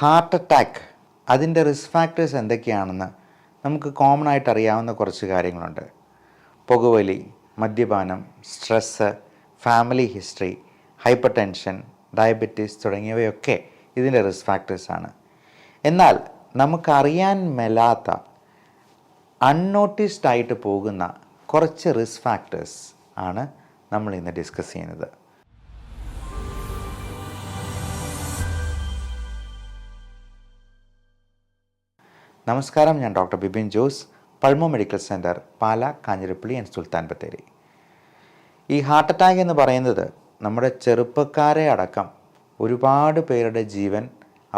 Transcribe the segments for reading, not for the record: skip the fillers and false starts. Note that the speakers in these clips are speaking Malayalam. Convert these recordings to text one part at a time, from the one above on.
ഹാർട്ട് അറ്റാക്ക് അതിൻ്റെ റിസ്ക് ഫാക്ടേഴ്സ് എന്തൊക്കെയാണെന്ന് നമുക്ക് കോമൺ ആയിട്ട് അറിയാവുന്ന കുറച്ച് കാര്യങ്ങളുണ്ട്. പുകവലി, മദ്യപാനം, stress, family history, hyper tension, diabetes തുടങ്ങിയവയൊക്കെ ഇതിൻ്റെ റിസ്ക് ഫാക്ടേഴ്സാണ്. എന്നാൽ നമുക്കറിയാൻ മേലാത്ത അൺനോട്ടീസ്ഡ് ആയിട്ട് പോകുന്ന കുറച്ച് റിസ്ക് ഫാക്ടേഴ്സ് ആണ് നമ്മൾ ഇന്ന് ഡിസ്കസ് ചെയ്യുന്നത്. നമസ്കാരം, ഞാൻ doctor Bipin Jose, pulmo medical centre, Pala, Kanjirappally and Sultan Bathery. ഈ ഹാർട്ട് അറ്റാക്ക് എന്ന് പറയുന്നത് നമ്മുടെ ചെറുപ്പക്കാരെ അടക്കം ഒരുപാട് പേരുടെ ജീവൻ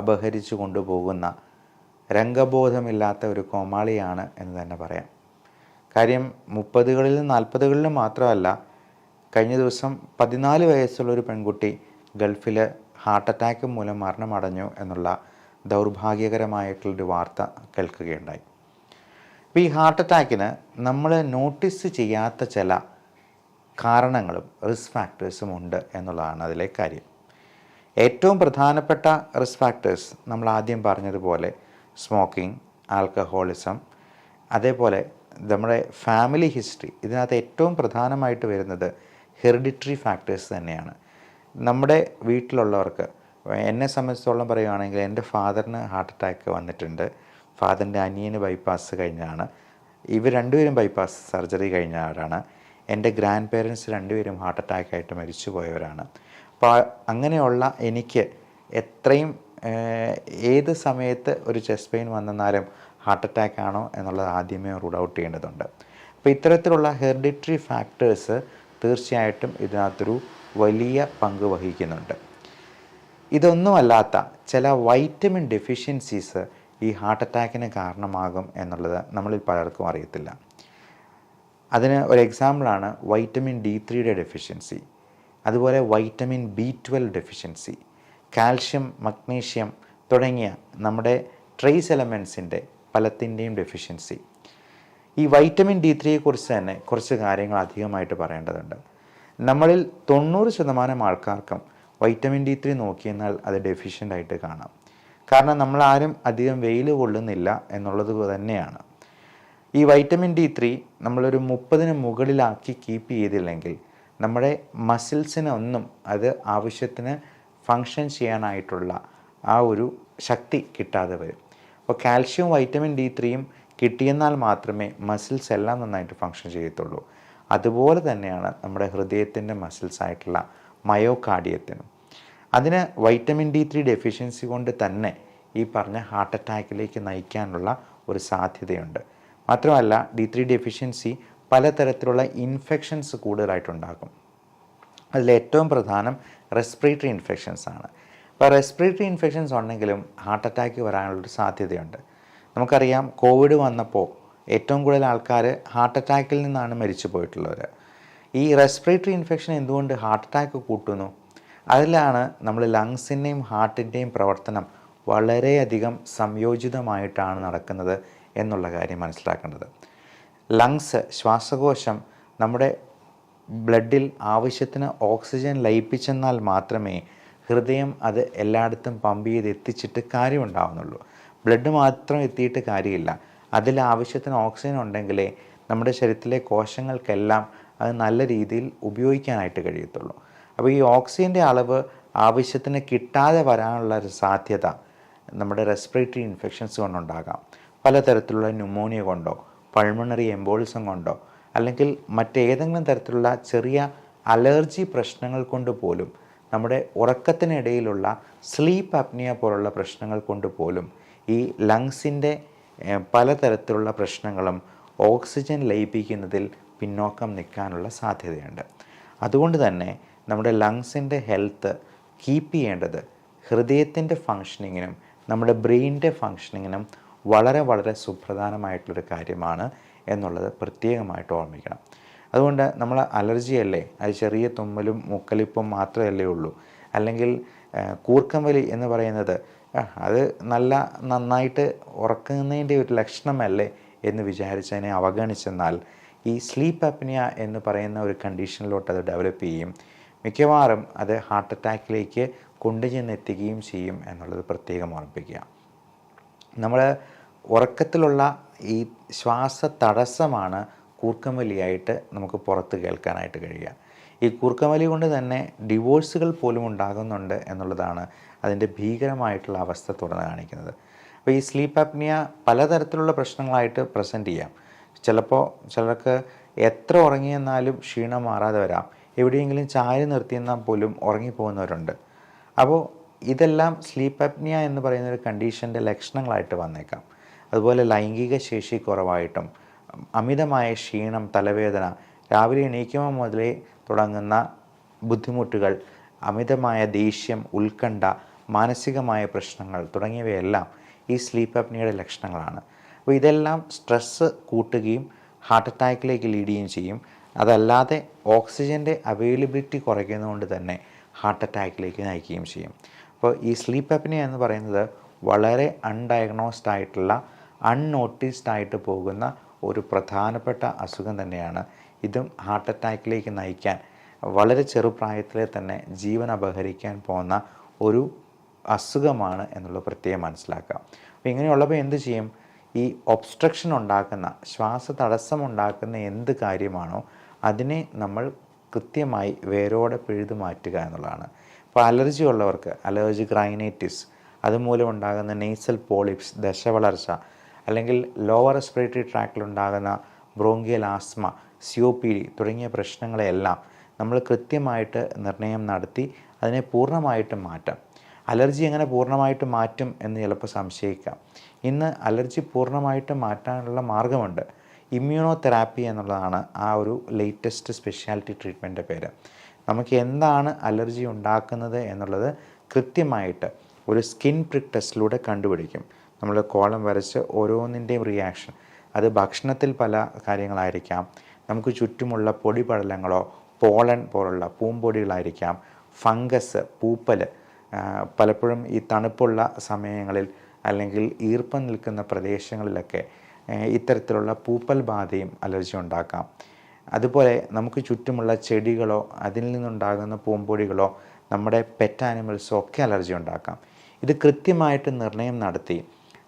അപഹരിച്ചു കൊണ്ടുപോകുന്ന രംഗബോധമില്ലാത്ത ഒരു കോമാളിയാണ് എന്ന് തന്നെ പറയാം. കാര്യം 30കളിലും 40കളിലും മാത്രമല്ല, കഴിഞ്ഞ ദിവസം 14 വയസ്സുള്ളൊരു പെൺകുട്ടി ഗൾഫിൽ ഹാർട്ട് അറ്റാക്ക് മൂലം മരണമടഞ്ഞു എന്നുള്ള ദൗർഭാഗ്യകരമായിട്ടുള്ളൊരു വാർത്ത കേൾക്കുകയുണ്ടായി. അപ്പോൾ ഈ ഹാർട്ട് അറ്റാക്കിന് നമ്മൾ നോട്ടീസ് ചെയ്യാത്ത ചില കാരണങ്ങളും റിസ്ക് ഫാക്ടേഴ്സും ഉണ്ട് എന്നുള്ളതാണ് അതിലെ കാര്യം. ഏറ്റവും പ്രധാനപ്പെട്ട റിസ്ക് ഫാക്ടേഴ്സ് നമ്മൾ ആദ്യം പറഞ്ഞതുപോലെ സ്മോക്കിംഗ്, ആൽക്കഹോളിസം, അതേപോലെ നമ്മുടെ ഫാമിലി ഹിസ്റ്ററി. ഇതിനകത്ത് ഏറ്റവും പ്രധാനമായിട്ട് വരുന്നത് ഹെറിഡിറ്ററി ഫാക്ടേഴ്സ് തന്നെയാണ്. നമ്മുടെ വീട്ടിലുള്ളവർക്ക്, എന്നെ സംബന്ധിച്ചോളം പറയുകയാണെങ്കിൽ എൻ്റെ ഫാദറിന് ഹാർട്ട് അറ്റാക്ക് വന്നിട്ടുണ്ട്. ഫാദറിൻ്റെ അനിയന് ബൈപ്പാസ് കഴിഞ്ഞാണ്. ഇവർ രണ്ടുപേരും ബൈപ്പാസ് സർജറി കഴിഞ്ഞവരാണ്. എൻ്റെ ഗ്രാൻഡ് പേരൻസ് രണ്ടുപേരും ഹാർട്ട് അറ്റാക്കായിട്ട് മരിച്ചു പോയവരാണ്. അപ്പോൾ അങ്ങനെയുള്ള എനിക്ക് എത്രയും ഏത് സമയത്ത് ഒരു ചെസ്റ്റ് പെയിൻ വന്നെന്നാലും ഹാർട്ട് അറ്റാക്ക് ആണോ എന്നുള്ളത് ആദ്യമേ റൂൾ ഔട്ട് ചെയ്യേണ്ടതുണ്ട്. അപ്പോൾ ഇത്തരത്തിലുള്ള ഹെറിഡിറ്ററി ഫാക്ടേഴ്സ് തീർച്ചയായിട്ടും ഇതിനകത്തൊരു വലിയ പങ്ക് വഹിക്കുന്നുണ്ട്. ഇതൊന്നുമല്ലാത്ത ചില വൈറ്റമിൻ ഡെഫിഷ്യൻസീസ് ഈ ഹാർട്ട് അറ്റാക്കിന് കാരണമാകും എന്നുള്ളത് നമ്മളിൽ പലർക്കും അറിയത്തില്ല. അതിന് ഒരു എക്സാമ്പിളാണ് വൈറ്റമിൻ D3 ഡെഫിഷ്യൻസി, അതുപോലെ vitamin B12 deficiency, calcium, magnesium തുടങ്ങിയ നമ്മുടെ ട്രേസ് എലമെൻസിൻ്റെ പലത്തിൻ്റെയും ഡെഫിഷ്യൻസി. ഈ വൈറ്റമിൻ D3 തന്നെ കുറച്ച് കാര്യങ്ങൾ അധികമായിട്ട് പറയേണ്ടതുണ്ട്. നമ്മളിൽ 90% ആൾക്കാർക്കും വൈറ്റമിൻ D3 നോക്കിയെന്നാൽ അത് ഡെഫിഷ്യൻ്റ് ആയിട്ട് കാണാം. കാരണം നമ്മളാരും അധികം വെയിൽ കൊള്ളുന്നില്ല എന്നുള്ളത് തന്നെയാണ്. ഈ വൈറ്റമിൻ D3 നമ്മളൊരു 30 മുകളിലാക്കി കീപ്പ് ചെയ്തില്ലെങ്കിൽ നമ്മുടെ മസിൽസിനൊന്നും അത് ആവശ്യത്തിന് ഫങ്ഷൻ ചെയ്യാനായിട്ടുള്ള ആ ഒരു ശക്തി കിട്ടാതെ വരും. അപ്പോൾ കാൽഷ്യവും വൈറ്റമിൻ D3 കിട്ടിയെന്നാൽ മാത്രമേ മസിൽസ് എല്ലാം നന്നായിട്ട് ഫങ്ഷൻ ചെയ്യത്തുള്ളൂ. അതുപോലെ തന്നെയാണ് നമ്മുടെ ഹൃദയത്തിൻ്റെ മസിൽസായിട്ടുള്ള മയോകാർഡിയത്തിനും. അതിന് വൈറ്റമിൻ D3 ഡെഫിഷ്യൻസി കൊണ്ട് തന്നെ ഈ പറഞ്ഞ ഹാർട്ട് അറ്റാക്കിലേക്ക് നയിക്കാനുള്ള ഒരു സാധ്യതയുണ്ട്. മാത്രമല്ല D3 ഡെഫിഷ്യൻസി പലതരത്തിലുള്ള ഇൻഫെക്ഷൻസ് കൂടുതലായിട്ടുണ്ടാകും. അതിലേറ്റവും പ്രധാനം റെസ്പിറേറ്ററി ഇൻഫെക്ഷൻസ് ആണ്. അപ്പോൾ റെസ്പിറേറ്ററി ഇൻഫെക്ഷൻസ് ഉണ്ടെങ്കിലും ഹാർട്ട് അറ്റാക്ക് വരാനുള്ളൊരു സാധ്യതയുണ്ട്. നമുക്കറിയാം, കോവിഡ് വന്നപ്പോൾ ഏറ്റവും കൂടുതൽ ആൾക്കാർ ഹാർട്ട് അറ്റാക്കിൽ നിന്നാണ് മരിച്ചു പോയിട്ടുള്ളവർ. ഈ റെസ്പിറേറ്ററി ഇൻഫെക്ഷൻ എന്തുകൊണ്ട് ഹാർട്ട് അറ്റാക്ക് കൂട്ടുന്നു? അതിലാണ് നമ്മൾ ലങ്സിൻ്റെയും ഹാർട്ടിൻ്റെയും പ്രവർത്തനം വളരെയധികം സംയോജിതമായിട്ടാണ് നടക്കുന്നത് എന്നുള്ള കാര്യം മനസ്സിലാക്കേണ്ടത്. ലങ്സ്, ശ്വാസകോശം നമ്മുടെ ബ്ലഡിൽ ആവശ്യത്തിന് ഓക്സിജൻ ലയിപ്പിച്ചെന്നാൽ മാത്രമേ ഹൃദയം അത് എല്ലായിടത്തും പമ്പ് ചെയ്ത് എത്തിച്ചിട്ട് കാര്യമുണ്ടാവുന്നുള്ളൂ. ബ്ലഡ് മാത്രം എത്തിയിട്ട് കാര്യമില്ല. അതിൽ ആവശ്യത്തിന് ഓക്സിജൻ ഉണ്ടെങ്കിലേ നമ്മുടെ ശരീരത്തിലെ കോശങ്ങൾക്കെല്ലാം അത് നല്ല രീതിയിൽ ഉപയോഗിക്കാനായിട്ട് കഴിയത്തുള്ളൂ. അപ്പോൾ ഈ ഓക്സിജൻ്റെ അളവ് ആവശ്യത്തിന് കിട്ടാതെ വരാനുള്ള ഒരു സാധ്യത നമ്മുടെ റെസ്പിറേറ്ററി ഇൻഫെക്ഷൻസ് കൊണ്ടുണ്ടാകാം. പലതരത്തിലുള്ള ന്യൂമോണിയ കൊണ്ടോ, പൾമണറി എംബോളിസം കൊണ്ടോ, അല്ലെങ്കിൽ മറ്റേതെങ്കിലും തരത്തിലുള്ള ചെറിയ അലർജി പ്രശ്നങ്ങൾ കൊണ്ട് പോലും, നമ്മുടെ ഉറക്കത്തിനിടയിലുള്ള സ്ലീപ്പ് അപ്നിയ പോലുള്ള പ്രശ്നങ്ങൾ കൊണ്ട് പോലും ഈ ലങ്സിൻ്റെ പലതരത്തിലുള്ള പ്രശ്നങ്ങളും ഓക്സിജൻ ലയിപ്പിക്കുന്നതിൽ പിന്നോക്കം നിൽക്കാനുള്ള സാധ്യതയുണ്ട്. അതുകൊണ്ട് തന്നെ നമ്മുടെ ലങ്സിൻ്റെ ഹെൽത്ത് കീപ്പ് ചെയ്യേണ്ടത് ഹൃദയത്തിൻ്റെ ഫങ്ഷനിങ്ങിനും നമ്മുടെ ബ്രെയിനിൻ്റെ ഫങ്ഷനിങ്ങിനും വളരെ വളരെ സുപ്രധാനമായിട്ടുള്ളൊരു കാര്യമാണ് എന്നുള്ളത് പ്രത്യേകമായിട്ട് ഓർമ്മിക്കണം. അതുകൊണ്ട് നമ്മൾ അലർജിയല്ലേ, അത് ചെറിയ തുമ്മലും മൂക്കലിപ്പും മാത്രമല്ലേ ഉള്ളൂ, അല്ലെങ്കിൽ കൂർക്കം വലി എന്ന് പറയുന്നത് അത് നന്നായിട്ട് ഉറക്കുന്നതിൻ്റെ ഒരു ലക്ഷണമല്ലേ എന്ന് വിചാരിച്ചതിനെ അവഗണിച്ചെന്നാൽ ഈ സ്ലീപ്പ് അപ്നിയ എന്ന് പറയുന്ന ഒരു കണ്ടീഷനിലോട്ട് അത് ഡെവലപ്പ് ചെയ്യും. മിക്കവാറും അത് ഹാർട്ട് അറ്റാക്കിലേക്ക് കൊണ്ടുചെന്നെത്തുകയും ചെയ്യും എന്നുള്ളത് പ്രത്യേകം ഓർമ്മിപ്പിക്കുക. നമ്മൾ ഉറക്കത്തിലുള്ള ഈ ശ്വാസ തടസ്സമാണ് കൂർക്കംവലിയായിട്ട് നമുക്ക് പുറത്ത് കേൾക്കാനായിട്ട് കഴിയുക. ഈ കൂർക്കംവലി കൊണ്ട് തന്നെ ഡിവോഴ്സുകൾ പോലും ഉണ്ടാകുന്നുണ്ട് എന്നുള്ളതാണ് അതിൻ്റെ ഭീകരമായിട്ടുള്ള അവസ്ഥ തുറന്ന് കാണിക്കുന്നത്. അപ്പോൾ ഈ സ്ലീപ്പ് അപ്നിയ പലതരത്തിലുള്ള പ്രശ്നങ്ങളായിട്ട് പ്രസൻറ്റ് ചെയ്യാം. ചിലപ്പോൾ ചിലർക്ക് എത്ര ഉറങ്ങിയെന്നാലും ക്ഷീണം മാറാതെ വരാം. എവിടെയെങ്കിലും ചാരി നിർത്തിയെന്നാൽ പോലും ഉറങ്ങിപ്പോകുന്നവരുണ്ട്. അപ്പോൾ ഇതെല്ലാം സ്ലീപ്പ് അപ്നിയ എന്ന് പറയുന്ന ഒരു കണ്ടീഷൻ്റെ ലക്ഷണങ്ങളായിട്ട് വന്നേക്കാം. അതുപോലെ ലൈംഗിക ശേഷി കുറവായിട്ടും അമിതമായ ക്ഷീണം, തലവേദന, രാവിലെ എണീക്കുമ്പോൾ മുതലേ തുടങ്ങുന്ന ബുദ്ധിമുട്ടുകൾ, അമിതമായ ദേഷ്യം, ഉത്കണ്ഠ, മാനസികമായ പ്രശ്നങ്ങൾ തുടങ്ങിയവയെല്ലാം ഈ സ്ലീപ്പ് അപ്നിയയുടെ ലക്ഷണങ്ങളാണ്. അപ്പോൾ ഇതെല്ലാം സ്ട്രെസ്സ് കൂട്ടുകയും ഹാർട്ട് അറ്റാക്കിലേക്ക് ലീഡ് ചെയ്യുകയും ചെയ്യും. അതല്ലാതെ ഓക്സിജൻ്റെ അവൈലബിലിറ്റി കുറയ്ക്കുന്നതുകൊണ്ട് തന്നെ ഹാർട്ട് അറ്റാക്കിലേക്ക് നയിക്കുകയും ചെയ്യും. അപ്പോൾ ഈ സ്ലീപ്പ് അപ്നിയ എന്ന് പറയുന്നത് വളരെ അൺഡയഗ്നോസ്ഡ് ആയിട്ടുള്ള, അൺനോട്ടീസ്ഡ് ആയിട്ട് പോകുന്ന ഒരു പ്രധാനപ്പെട്ട അസുഖം തന്നെയാണ്. ഇതും ഹാർട്ട് അറ്റാക്കിലേക്ക് നയിക്കാൻ വളരെ ചെറുപ്രായത്തിലെ തന്നെ ജീവൻ അപഹരിക്കാൻ പോകുന്ന ഒരു അസുഖമാണ് എന്നുള്ളത് പ്രത്യേകം മനസ്സിലാക്കുക. അപ്പോൾ ഇങ്ങനെയുള്ളപ്പോൾ എന്ത് ചെയ്യും? ഈ ഒബ്സ്ട്രക്ഷൻ ഉണ്ടാക്കുന്ന, ശ്വാസ തടസ്സം ഉണ്ടാക്കുന്ന എന്ത് കാര്യമാണോ അതിനെ നമ്മൾ കൃത്യമായി വേരോടെ പിഴുതു മാറ്റുക എന്നുള്ളതാണ്. ഇപ്പോൾ അലർജി ഉള്ളവർക്ക് അലർജിക് റൈനൈറ്റിസ്, അതുമൂലം ഉണ്ടാകുന്ന നേസൽ പോളിപ്സ്, ദശവളർച്ച, അല്ലെങ്കിൽ ലോവർ റെസ്പിറേറ്ററി ട്രാക്റ്റിലുണ്ടാകുന്ന ബ്രോങ്കിയൽ ആസ്മ, COPD തുടങ്ങിയ പ്രശ്നങ്ങളെല്ലാം നമ്മൾ കൃത്യമായിട്ട് നിർണയം നടത്തി അതിനെ പൂർണ്ണമായിട്ടും മാറ്റാം. അലർജി എങ്ങനെ പൂർണ്ണമായിട്ട് മാറ്റും എന്ന് ചിലപ്പോൾ സംശയിക്കാം. ഇന്ന് അലർജി പൂർണ്ണമായിട്ട് മാറ്റാനുള്ള മാർഗമുണ്ട്. ഇമ്മ്യൂണോ തെറാപ്പി എന്നുള്ളതാണ് ആ ഒരു ലേറ്റസ്റ്റ് സ്പെഷ്യാലിറ്റി ട്രീറ്റ്മെൻറ്റിൻ്റെ പേര്. നമുക്ക് എന്താണ് അലർജി ഉണ്ടാക്കുന്നത് എന്നുള്ളത് കൃത്യമായിട്ട് ഒരു സ്കിൻ പ്രിക്ക് ടെസ്റ്റിലൂടെ കണ്ടുപിടിക്കും. നമ്മൾ കോളം വരച്ച് ഓരോന്നിൻ്റെയും റിയാക്ഷൻ, അത് ഭക്ഷണത്തിൽ പല കാര്യങ്ങളായിരിക്കാം, നമുക്ക് ചുറ്റുമുള്ള പൊടിപടലങ്ങളോ പോളൻ പോലുള്ള പൂമ്പൊടികളായിരിക്കാം, ഫംഗസ്, പൂപ്പൽ, പലപ്പോഴും ഈ തണുപ്പുള്ള സമയങ്ങളിൽ അല്ലെങ്കിൽ ഈർപ്പം നിൽക്കുന്ന പ്രദേശങ്ങളിലൊക്കെ ഇത്തരത്തിലുള്ള പൂപ്പൽ ബാധയും അലർജി ഉണ്ടാക്കാം. അതുപോലെ നമുക്ക് ചുറ്റുമുള്ള ചെടികളോ അതിൽ നിന്നുണ്ടാകുന്ന പൂമ്പൊടികളോ നമ്മുടെ പെറ്റ് ആനിമൽസോ ഒക്കെ അലർജി ഉണ്ടാക്കാം. ഇത് കൃത്യമായിട്ട് നിർണയം നടത്തി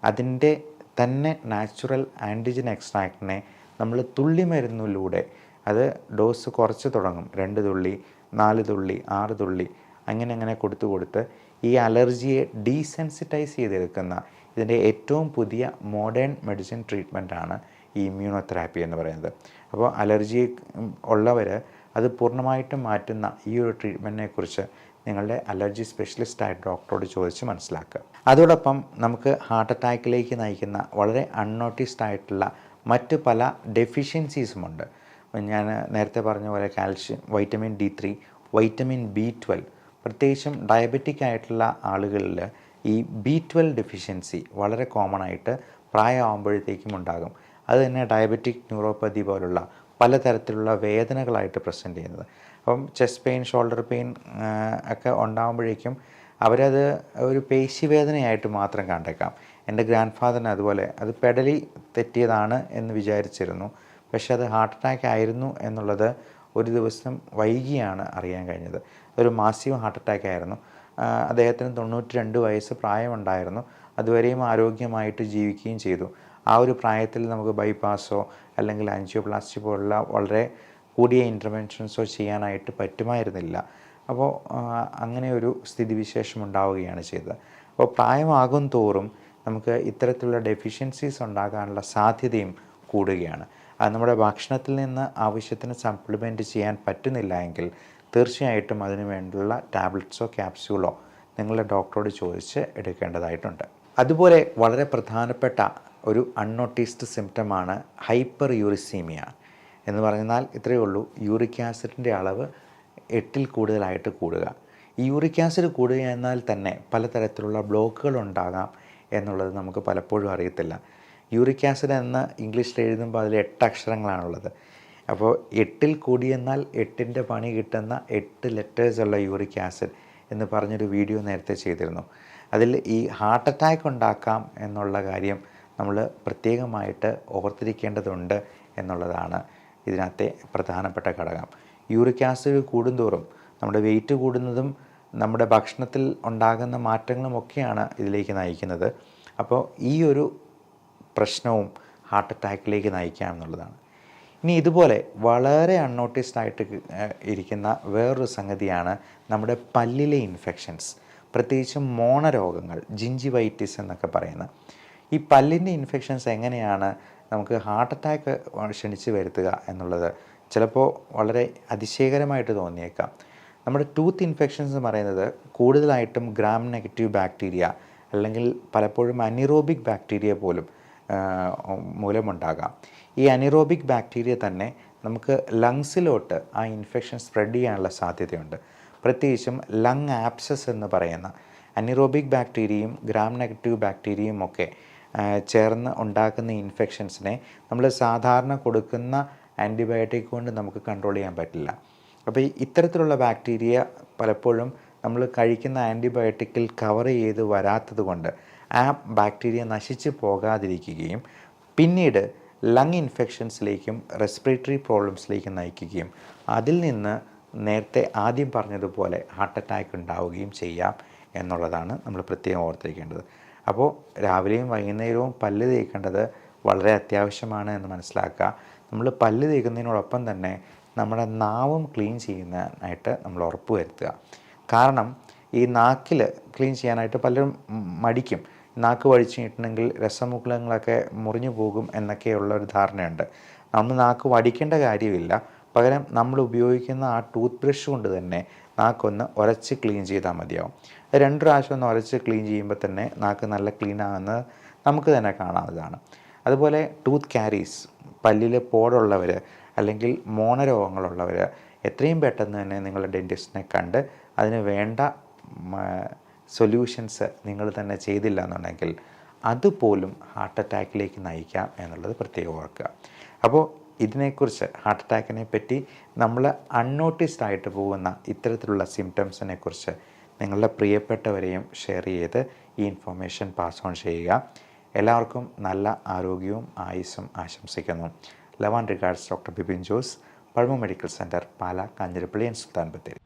അതിൻ്റെ തന്നെ നാച്ചുറൽ ആൻറ്റിജൻ എക്സ്ട്രാക്റ്റിനെ നമ്മൾ തുള്ളിമരുന്നിലൂടെ, അത് ഡോസ് കുറച്ച് തുടങ്ങും, 2 തുള്ളി, 4 തുള്ളി, 6 തുള്ളി, അങ്ങനെ കൊടുത്ത് ഈ അലർജിയെ ഡീസെൻസിറ്റൈസ് ചെയ്തെടുക്കുന്ന ഇതിൻ്റെ ഏറ്റവും പുതിയ മോഡേൺ മെഡിസിൻ ട്രീറ്റ്മെൻറ്റാണ് ഈ ഇമ്മ്യൂണോ തെറാപ്പി എന്ന് പറയുന്നത്. അപ്പോൾ അലർജി ഉള്ളവർ അത് പൂർണ്ണമായിട്ടും മാറ്റുന്ന ഈ ഒരു ട്രീറ്റ്മെൻറ്റിനെ കുറിച്ച് നിങ്ങളുടെ അലർജി സ്പെഷ്യലിസ്റ്റായിട്ട് ഡോക്ടറോട് ചോദിച്ച് മനസ്സിലാക്കുക. അതോടൊപ്പം നമുക്ക് ഹാർട്ട് അറ്റാക്കിലേക്ക് നയിക്കുന്ന വളരെ അൺനോട്ടീസ്ഡ് ആയിട്ടുള്ള മറ്റ് പല ഡെഫിഷ്യൻസീസുമുണ്ട്. ഞാൻ നേരത്തെ പറഞ്ഞ പോലെ calcium, vitamin D3, vitamin B12, പ്രത്യേകിച്ചും ഡയബറ്റിക് ആയിട്ടുള്ള ആളുകളിൽ ഈ B12 ഡെഫിഷ്യൻസി വളരെ കോമൺ ആയിട്ട് പ്രായമാകുമ്പോഴത്തേക്കും ഉണ്ടാകും. അത് തന്നെ ഡയബറ്റിക് ന്യൂറോപ്പതി പോലുള്ള പലതരത്തിലുള്ള വേദനകളായിട്ട് പ്രസൻറ്റ് ചെയ്യുന്നത്. അപ്പം ചെസ്റ്റ് പെയിൻ, ഷോൾഡർ പെയിൻ ഒക്കെ ഉണ്ടാകുമ്പോഴേക്കും അവരത് ഒരു പേശിവേദനയായിട്ട് മാത്രം കണ്ടേക്കാം. എൻ്റെ ഗ്രാൻഡ് ഫാദറിന് അതുപോലെ അത് പെടലി തെറ്റിയതാണ് എന്ന് വിചാരിച്ചിരുന്നു. പക്ഷേ അത് ഹാർട്ട് അറ്റാക്ക് ആയിരുന്നു എന്നുള്ളത് ഒരു ദിവസം വൈകിയാണ് അറിയാൻ കഴിഞ്ഞത്. ഒരു മാസീവ് ഹാർട്ട് അറ്റാക്ക് ആയിരുന്നു. അദ്ദേഹത്തിന് 92 വയസ്സ് പ്രായമുണ്ടായിരുന്നു. അതുവരെയും ആരോഗ്യമായിട്ട് ജീവിക്കുകയും ചെയ്തു. ആ ഒരു പ്രായത്തിൽ നമുക്ക് ബൈപ്പാസോ അല്ലെങ്കിൽ ആൻജിയോപ്ലാസ്റ്റി പോലുള്ള വളരെ കൂടിയ ഇൻ്റർവെൻഷൻസോ ചെയ്യാനായിട്ട് പറ്റുമായിരുന്നില്ല. അപ്പോൾ അങ്ങനെ ഒരു സ്ഥിതിവിശേഷം ഉണ്ടാവുകയാണ് ചെയ്തത്. അപ്പോൾ പ്രായമാകും തോറും നമുക്ക് ഇത്തരത്തിലുള്ള ഡെഫിഷ്യൻസീസ് ഉണ്ടാകാനുള്ള സാധ്യതയും കൂടുകയാണ്. അത് നമ്മുടെ ഭക്ഷണത്തിൽ നിന്ന് ആവശ്യത്തിന് സപ്ലിമെൻറ്റ് ചെയ്യാൻ പറ്റുന്നില്ല എങ്കിൽ തീർച്ചയായിട്ടും അതിന് വേണ്ടിയുള്ള ടാബ്ലറ്റ്സോ ക്യാപ്സ്യൂളോ നിങ്ങളുടെ ഡോക്ടറോട് ചോദിച്ച് എടുക്കേണ്ടതായിട്ടുണ്ട്. അതുപോലെ വളരെ പ്രധാനപ്പെട്ട ഒരു അൺനോട്ടീസ്ഡ് സിംറ്റമാണ് ഹൈപ്പർ യൂറിസീമിയ എന്ന് പറഞ്ഞാൽ ഇത്രയേ ഉള്ളൂ, യൂറിക് ആസിഡിൻ്റെ അളവ് 8-ൽ കൂടുതലായിട്ട് കൂടുക. ഈ യൂറിക് ആസിഡ് കൂടുക എന്നാൽ തന്നെ പലതരത്തിലുള്ള ബ്ലോക്കുകൾ ഉണ്ടാകാം എന്നുള്ളത് നമുക്ക് പലപ്പോഴും അറിയത്തില്ല. യൂറിക് ആസിഡ് എന്ന് ഇംഗ്ലീഷിൽ എഴുതുമ്പോൾ അതിൽ 8 അക്ഷരങ്ങളാണുള്ളത്. അപ്പോൾ 8-ൽ കൂടിയെന്നാൽ 8ൻ്റെ പണി കിട്ടുന്ന 8 ലെറ്റേഴ്സ് ഉള്ള യൂറിക് ആസിഡ് എന്ന് പറഞ്ഞൊരു വീഡിയോ നേരത്തെ ചെയ്തിരുന്നു. അതിൽ ഈ ഹാർട്ട് അറ്റാക്ക് ഉണ്ടാക്കാം എന്നുള്ള കാര്യം നമ്മൾ പ്രത്യേകമായിട്ട് ഓർത്തിരിക്കേണ്ടതുണ്ട് എന്നുള്ളതാണ് ഇതിനകത്തെ പ്രധാനപ്പെട്ട ഘടകം. യൂറിക് ആസിഡ് കൂടുന്തോറും നമ്മുടെ വെയിറ്റ് കൂടുന്നതും നമ്മുടെ ഭക്ഷണത്തിൽ ഉണ്ടാകുന്ന മാറ്റങ്ങളുമൊക്കെയാണ് ഇതിലേക്ക് നയിക്കുന്നത്. അപ്പോൾ ഈ ഒരു പ്രശ്നവും ഹാർട്ട് അറ്റാക്കിലേക്ക് നയിക്കാം എന്നുള്ളതാണ്. ഇനി ഇതുപോലെ വളരെ അൺനോട്ടീസ്ഡ് ആയിട്ട് ഇരിക്കുന്ന വേറൊരു സംഗതിയാണ് നമ്മുടെ പല്ലിലെ ഇൻഫെക്ഷൻസ്, പ്രത്യേകിച്ചും മോണരോഗങ്ങൾ, ജിഞ്ചിവൈറ്റിസ് എന്നൊക്കെ പറയുന്നത്. ഈ പല്ലിൻ്റെ ഇൻഫെക്ഷൻസ് എങ്ങനെയാണ് നമുക്ക് ഹാർട്ട് അറ്റാക്ക് ക്ഷണിച്ച് വരുത്തുക എന്നുള്ളത് ചിലപ്പോൾ വളരെ അതിശയകരമായിട്ട് തോന്നിയേക്കാം. നമ്മുടെ ടൂത്ത് ഇൻഫെക്ഷൻസ് എന്ന് പറയുന്നത് കൂടുതലായിട്ടും ഗ്രാം നെഗറ്റീവ് ബാക്ടീരിയ അല്ലെങ്കിൽ പലപ്പോഴും അനിറോബിക് ബാക്ടീരിയ പോലും മൂലമുണ്ടാകാം. ഈ അനിറോബിക് ബാക്ടീരിയ തന്നെ നമുക്ക് ലങ്സിലോട്ട് ആ ഇൻഫെക്ഷൻ സ്പ്രെഡ് ചെയ്യാനുള്ള സാധ്യതയുണ്ട്. പ്രത്യേകിച്ചും ലങ് ആപ്സസ് എന്ന് പറയുന്ന അനിറോബിക് ബാക്ടീരിയയും ഗ്രാം നെഗറ്റീവ് ബാക്ടീരിയയും ഒക്കെ ചേർന്ന് ഉണ്ടാക്കുന്ന ഇൻഫെക്ഷൻസിനെ നമ്മൾ സാധാരണ കൊടുക്കുന്ന ആൻറ്റിബയോട്ടിക് കൊണ്ട് നമുക്ക് കൺട്രോൾ ചെയ്യാൻ പറ്റില്ല. അപ്പോൾ ഇത്തരത്തിലുള്ള ബാക്ടീരിയ പലപ്പോഴും നമ്മൾ കഴിക്കുന്ന ആൻറ്റിബയോട്ടിക്കിൽ കവർ ചെയ്ത് വരാത്തത് കൊണ്ട് ആ ബാക്ടീരിയ നശിച്ച് പോകാതിരിക്കുകയും പിന്നീട് ലങ് ഇൻഫെക്ഷൻസിലേക്കും റെസ്പിറേറ്ററി പ്രോബ്ലംസിലേക്കും നയിക്കുകയും അതിൽ നിന്ന് നേരത്തെ ആദ്യം പറഞ്ഞതുപോലെ ഹാർട്ട് അറ്റാക്ക് ഉണ്ടാവുകയും ചെയ്യാം എന്നുള്ളതാണ് നമ്മൾ പ്രത്യേകം ഓർത്തിരിക്കേണ്ടത്. അപ്പോൾ രാവിലെയും വൈകുന്നേരവും പല്ല് തേക്കേണ്ടത് വളരെ അത്യാവശ്യമാണ് എന്ന് മനസ്സിലാക്കുക. നമ്മൾ പല്ല് തേക്കുന്നതിനോടൊപ്പം തന്നെ നമ്മുടെ നാവും ക്ലീൻ ചെയ്യുന്നതിനായിട്ട് നമ്മൾ ഉറപ്പ് വരുത്തുക. കാരണം ഈ നാക്കിൽ ക്ലീൻ ചെയ്യാനായിട്ട് പലരും മടിക്കും. നാക്ക് വടിച്ചിട്ടുണ്ടെങ്കിൽ രസമുകുളങ്ങളൊക്കെ മുറിഞ്ഞു പോകും എന്നൊക്കെയുള്ള ഒരു ധാരണയുണ്ട്. നമ്മൾ നാക്ക് വടിക്കേണ്ട കാര്യമില്ല. പകരം നമ്മൾ ഉപയോഗിക്കുന്ന ആ ടൂത്ത് ബ്രഷ് കൊണ്ട് തന്നെ നാക്കൊന്ന് ഉരച്ച് ക്ലീൻ ചെയ്താൽ മതിയാവും. 2 പ്രാവശ്യം ഒന്ന് ഉരച്ച് ക്ലീൻ ചെയ്യുമ്പോൾ തന്നെ നാക്ക് നല്ല ക്ലീൻ ആകുന്നത് നമുക്ക് തന്നെ കാണാവുന്നതാണ്. അതുപോലെ ടൂത്ത് ക്യാരീസ്, പല്ലിൽ പോടുള്ളവർ അല്ലെങ്കിൽ മോണരോഗങ്ങളുള്ളവർ എത്രയും പെട്ടെന്ന് തന്നെ നിങ്ങളുടെ ഡെൻറ്റിസ്റ്റിനെ കണ്ട് അതിന് വേണ്ട സൊല്യൂഷൻസ് നിങ്ങൾ തന്നെ ചെയ്തില്ല എന്നുണ്ടെങ്കിൽ അതുപോലും ഹാർട്ട് അറ്റാക്കിലേക്ക് നയിക്കാം എന്നുള്ളത് പ്രത്യേകം ഓർക്കുക. അപ്പോൾ ഇതിനെക്കുറിച്ച് ഹാർട്ട് അറ്റാക്കിനെ പറ്റി നമ്മൾ അൺനോട്ടീസ്ഡ് ആയിട്ട് പോകുന്ന ഇത്തരത്തിലുള്ള സിംറ്റംസിനെ കുറിച്ച് നിങ്ങളുടെ പ്രിയപ്പെട്ടവരെയും ഷെയർ ചെയ്ത് ഈ ഇൻഫർമേഷൻ പാസ് ഓൺ ചെയ്യുക. എല്ലാവർക്കും നല്ല ആരോഗ്യവും ആയുസ്സും ആശംസിക്കുന്നു. Love and regards, doctor Bipin Jose, pulmo medical centre, Pala, Kanjirappally and Sultan Bathery.